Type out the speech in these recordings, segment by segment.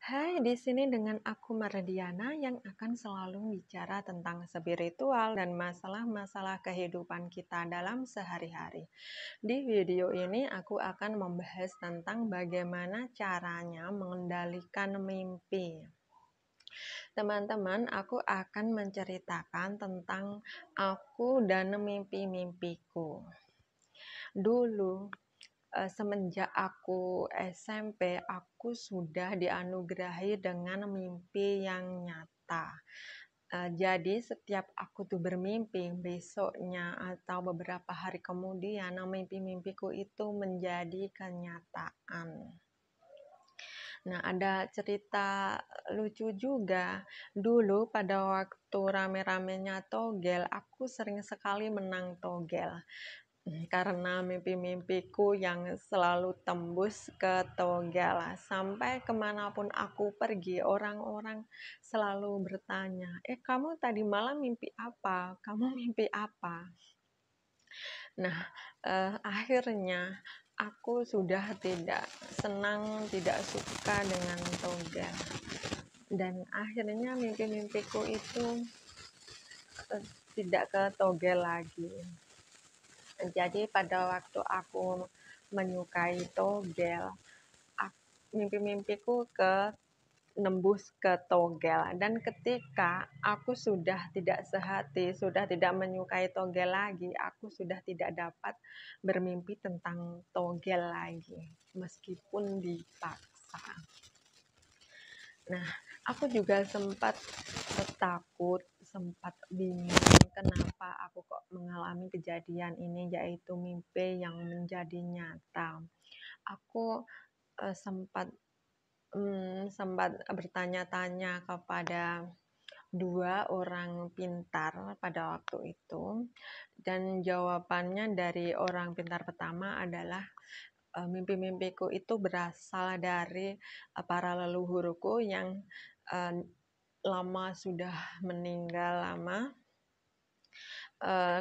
Hai, di sini dengan aku Mardiana yang akan selalu bicara tentang spiritual dan masalah-masalah kehidupan kita dalam sehari-hari. Di video ini aku akan membahas tentang bagaimana caranya mengendalikan mimpi. Teman-teman, aku akan menceritakan tentang aku dan mimpi-mimpiku. Dulu, semenjak aku SMP, aku sudah dianugerahi dengan mimpi yang nyata. Jadi setiap aku tuh bermimpi, besoknya atau beberapa hari kemudian, mimpi-mimpiku itu menjadi kenyataan. Nah, ada cerita lucu juga. Dulu pada waktu rame-ramenya togel, aku sering sekali menang togel. Karena mimpi-mimpiku yang selalu tembus ke togel. Sampai kemanapun aku pergi, orang-orang selalu bertanya, kamu tadi malam mimpi apa? Kamu mimpi apa? Nah, akhirnya aku sudah tidak senang, tidak suka dengan togel. Dan akhirnya mimpi-mimpiku itu tidak ke togel lagi. Jadi pada waktu aku menyukai togel, mimpi-mimpiku nembus ke togel. Dan ketika aku sudah tidak sehati, sudah tidak menyukai togel lagi, aku sudah tidak dapat bermimpi tentang togel lagi, meskipun dipaksa. Nah, aku juga sempat takut, sempat bingung kenapa aku kok mengalami kejadian ini, yaitu mimpi yang menjadi nyata. Aku sempat bertanya-tanya kepada dua orang pintar pada waktu itu, dan jawabannya dari orang pintar pertama adalah mimpi-mimpiku itu berasal dari para leluhurku yang lama sudah meninggal lama,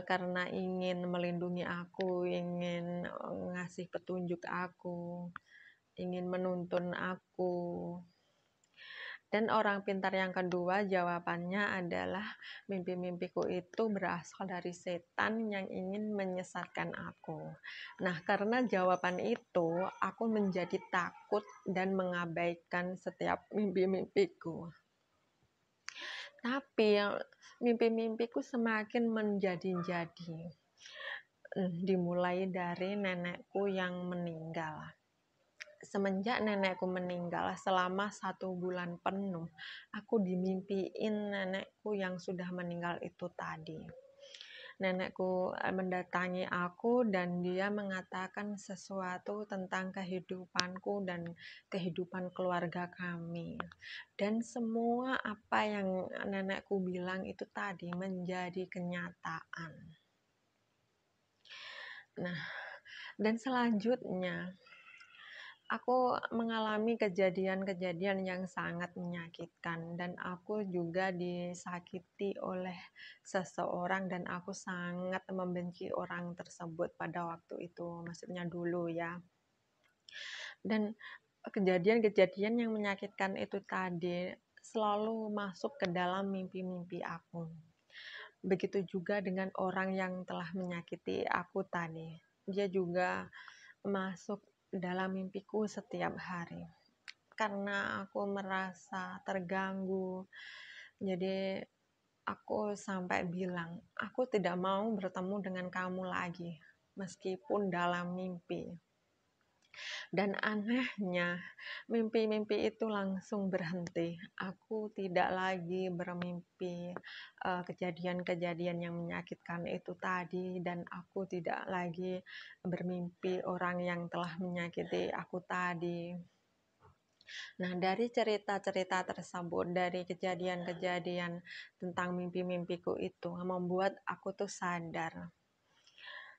karena ingin melindungi aku, ingin ngasih petunjuk aku, ingin menuntun aku. Dan orang pintar yang kedua jawabannya adalah mimpi-mimpiku itu berasal dari setan yang ingin menyesatkan aku. Nah, karena jawaban itu, aku menjadi takut dan mengabaikan setiap mimpi-mimpiku. Tapi mimpi-mimpiku semakin menjadi-jadi. Dimulai dari nenekku yang meninggal. Semenjak nenekku meninggal selama 1 bulan penuh, aku dimimpiin nenekku yang sudah meninggal itu tadi. Nenekku mendatangi aku dan dia mengatakan sesuatu tentang kehidupanku dan kehidupan keluarga kami. Dan semua apa yang nenekku bilang itu tadi menjadi kenyataan. Nah, dan selanjutnya aku mengalami kejadian-kejadian yang sangat menyakitkan dan aku juga disakiti oleh seseorang dan aku sangat membenci orang tersebut pada waktu itu, maksudnya dulu ya. Dan kejadian-kejadian yang menyakitkan itu tadi selalu masuk ke dalam mimpi-mimpi aku. Begitu juga dengan orang yang telah menyakiti aku tadi. Dia juga masuk dalam mimpiku setiap hari. Karena aku merasa terganggu, jadi aku sampai bilang, aku tidak mau bertemu dengan kamu lagi, meskipun dalam mimpi. Dan anehnya, mimpi-mimpi itu langsung berhenti. Aku tidak lagi bermimpi kejadian-kejadian yang menyakitkan itu tadi, dan aku tidak lagi bermimpi orang yang telah menyakiti aku tadi. Nah, dari cerita-cerita tersebut, dari kejadian-kejadian tentang mimpi-mimpiku itu, membuat aku tuh sadar.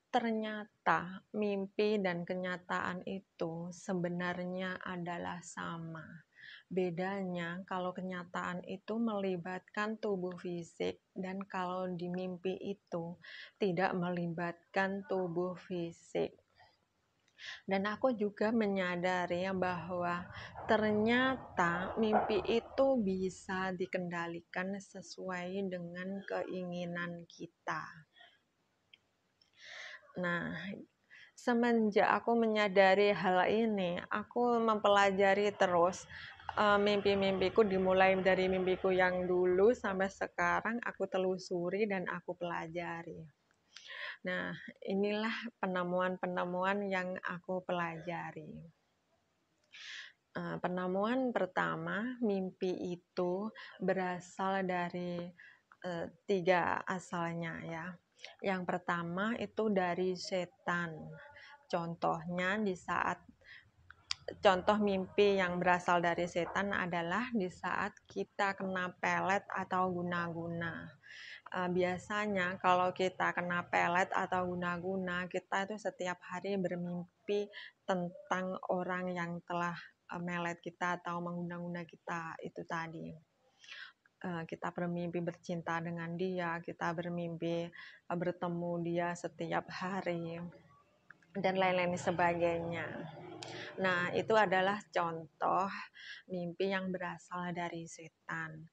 Ternyata mimpi dan kenyataan itu sebenarnya adalah sama. Bedanya kalau kenyataan itu melibatkan tubuh fisik dan kalau di mimpi itu tidak melibatkan tubuh fisik. Dan aku juga menyadari bahwa ternyata mimpi itu bisa dikendalikan sesuai dengan keinginan kita. Nah, semenjak aku menyadari hal ini, aku mempelajari terus mimpi-mimpiku, dimulai dari mimpiku yang dulu sampai sekarang aku telusuri dan aku pelajari. Nah, inilah penemuan-penemuan yang aku pelajari. Penemuan pertama, mimpi itu berasal dari 3 asalnya ya. Yang pertama itu dari setan. Contohnya contoh mimpi yang berasal dari setan adalah di saat kita kena pelet atau guna-guna. Biasanya kalau kita kena pelet atau guna-guna, kita itu setiap hari bermimpi tentang orang yang telah melet kita atau mengguna-guna kita itu tadi. Kita bermimpi bercinta dengan dia, kita bermimpi bertemu dia setiap hari, dan lain-lain sebagainya. Nah, itu adalah contoh mimpi yang berasal dari setan.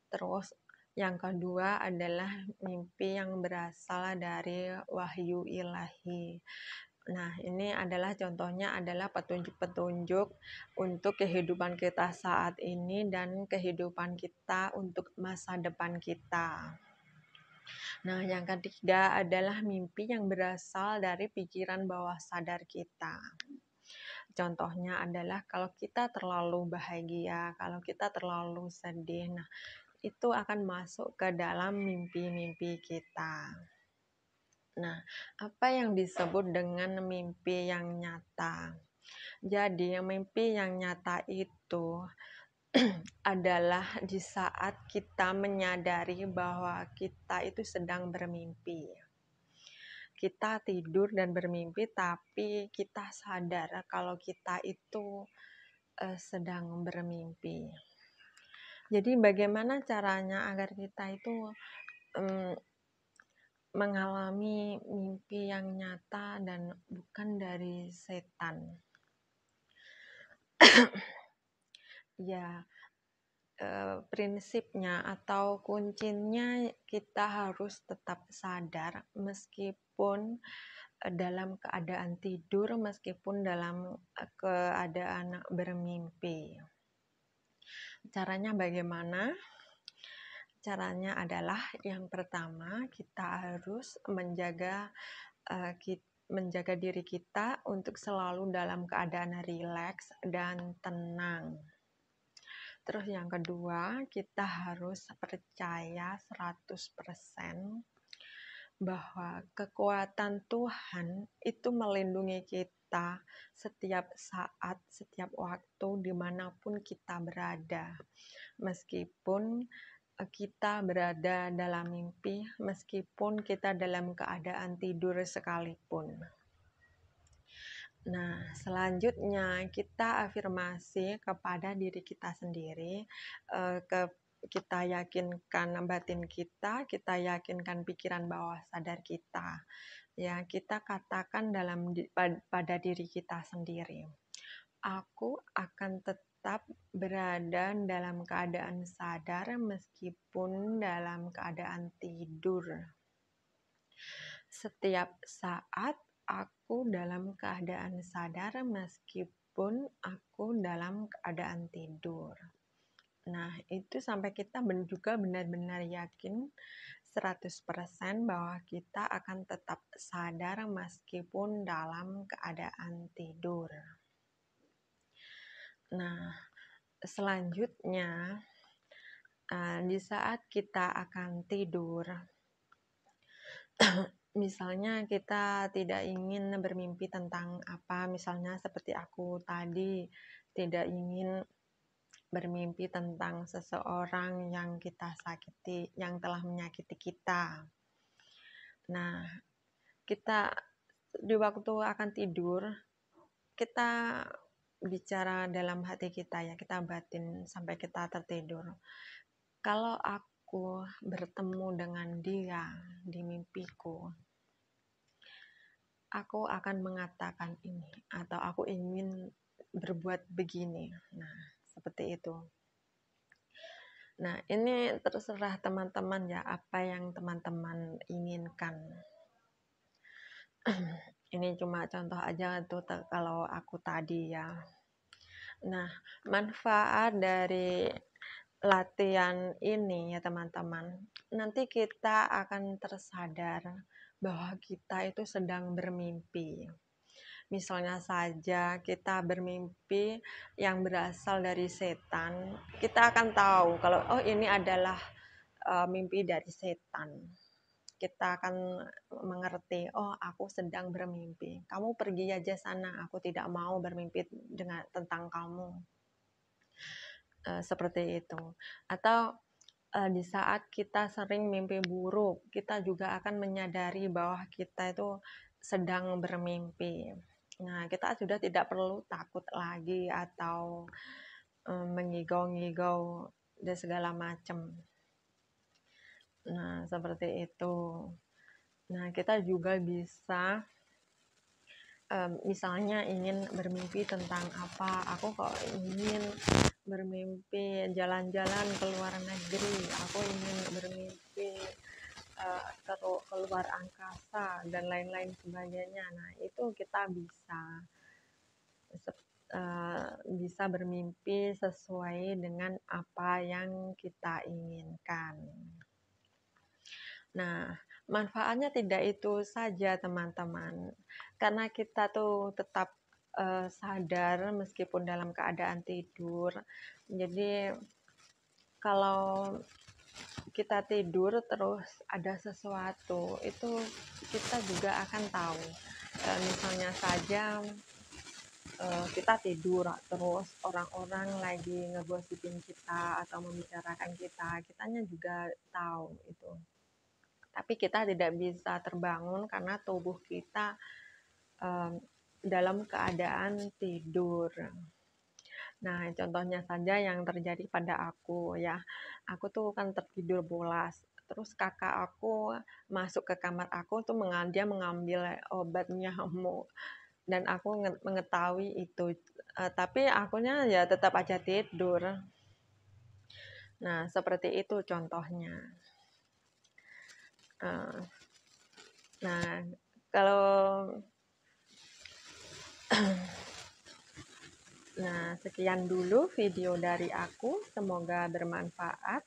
Terus yang kedua adalah mimpi yang berasal dari wahyu ilahi. Nah, ini adalah contohnya adalah petunjuk-petunjuk untuk kehidupan kita saat ini dan kehidupan kita untuk masa depan kita. Nah, yang ketiga adalah mimpi yang berasal dari pikiran bawah sadar kita. Contohnya adalah kalau kita terlalu bahagia, kalau kita terlalu sedih, nah itu akan masuk ke dalam mimpi-mimpi kita. Nah, apa yang disebut dengan mimpi yang nyata? Jadi, mimpi yang nyata itu adalah di saat kita menyadari bahwa kita itu sedang bermimpi. Kita tidur dan bermimpi, tapi kita sadar kalau kita itu sedang bermimpi. Jadi, bagaimana caranya agar kita itu mengalami mimpi yang nyata dan bukan dari setan? Ya, prinsipnya atau kuncinya kita harus tetap sadar meskipun dalam keadaan tidur, meskipun dalam keadaan bermimpi. Caranya bagaimana? Caranya adalah yang pertama kita harus menjaga diri kita untuk selalu dalam keadaan rileks dan tenang. Terus yang kedua, kita harus percaya 100% bahwa kekuatan Tuhan itu melindungi kita setiap saat, setiap waktu, dimanapun kita berada. Meskipun kita berada dalam mimpi, meskipun kita dalam keadaan tidur sekalipun. Nah, selanjutnya kita afirmasi kepada diri kita sendiri, kita yakinkan batin kita yakinkan pikiran bawah sadar kita. Ya, kita katakan pada diri kita sendiri, aku akan tetap berada dalam keadaan sadar meskipun dalam keadaan tidur. Setiap saat aku dalam keadaan sadar meskipun aku dalam keadaan tidur. Nah, itu sampai kita juga benar-benar yakin 100% bahwa kita akan tetap sadar meskipun dalam keadaan tidur. Nah, selanjutnya di saat kita akan tidur, misalnya kita tidak ingin bermimpi tentang apa, misalnya seperti aku tadi tidak ingin bermimpi tentang seseorang yang kita sakiti, yang telah menyakiti kita. Nah, kita di waktu akan tidur, kita bicara dalam hati kita ya, kita batin sampai kita tertidur. Kalau aku bertemu dengan dia di mimpiku, aku akan mengatakan ini atau aku ingin berbuat begini. Nah, seperti itu. Nah, ini terserah teman-teman ya, apa yang teman-teman inginkan. Ini cuma contoh aja tuh kalau aku tadi ya. Nah, manfaat dari latihan ini ya teman-teman, nanti kita akan tersadar bahwa kita itu sedang bermimpi. Misalnya saja kita bermimpi yang berasal dari setan, kita akan tahu kalau oh ini adalah mimpi dari setan. Kita akan mengerti, oh aku sedang bermimpi. Kamu pergi aja sana, aku tidak mau bermimpi dengan tentang kamu. Seperti itu. Atau di saat kita sering mimpi buruk, kita juga akan menyadari bahwa kita itu sedang bermimpi. Nah, kita sudah tidak perlu takut lagi atau mengigau-ngigau dan segala macam. Nah, seperti itu. Nah, kita juga bisa misalnya ingin bermimpi tentang apa, aku kok ingin bermimpi jalan-jalan ke luar negeri, aku ingin bermimpi keluar angkasa dan lain-lain sebagainya. Nah, itu kita bisa bermimpi sesuai dengan apa yang kita inginkan. Nah, manfaatnya tidak itu saja teman-teman, karena kita tuh tetap sadar meskipun dalam keadaan tidur. Jadi kalau kita tidur terus ada sesuatu, itu kita juga akan tahu. Misalnya saja kita tidur terus orang-orang lagi ngegosipin kita atau membicarakan kita, kitanya juga tahu itu. Tapi kita tidak bisa terbangun karena tubuh kita dalam keadaan tidur. Nah, contohnya saja yang terjadi pada aku ya. Aku tuh kan tertidur pulas. Terus kakak aku masuk ke kamar aku tuh dia mengambil obat nyamuk dan aku mengetahui itu. Tapi akunya ya tetap aja tidur. Nah, seperti itu contohnya. Nah, kalau sekian dulu video dari aku, semoga bermanfaat.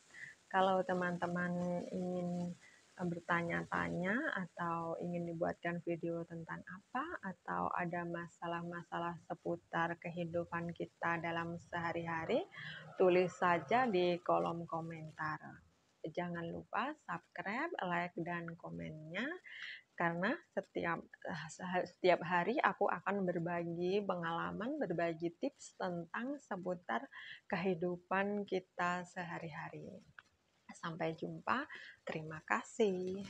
Kalau teman-teman ingin bertanya-tanya atau ingin dibuatkan video tentang apa, atau ada masalah-masalah seputar kehidupan kita dalam sehari-hari, tulis saja di kolom komentar. Jangan lupa subscribe, like, dan komennya. Karena setiap hari aku akan berbagi pengalaman, berbagi tips tentang seputar kehidupan kita sehari-hari. Sampai jumpa, terima kasih.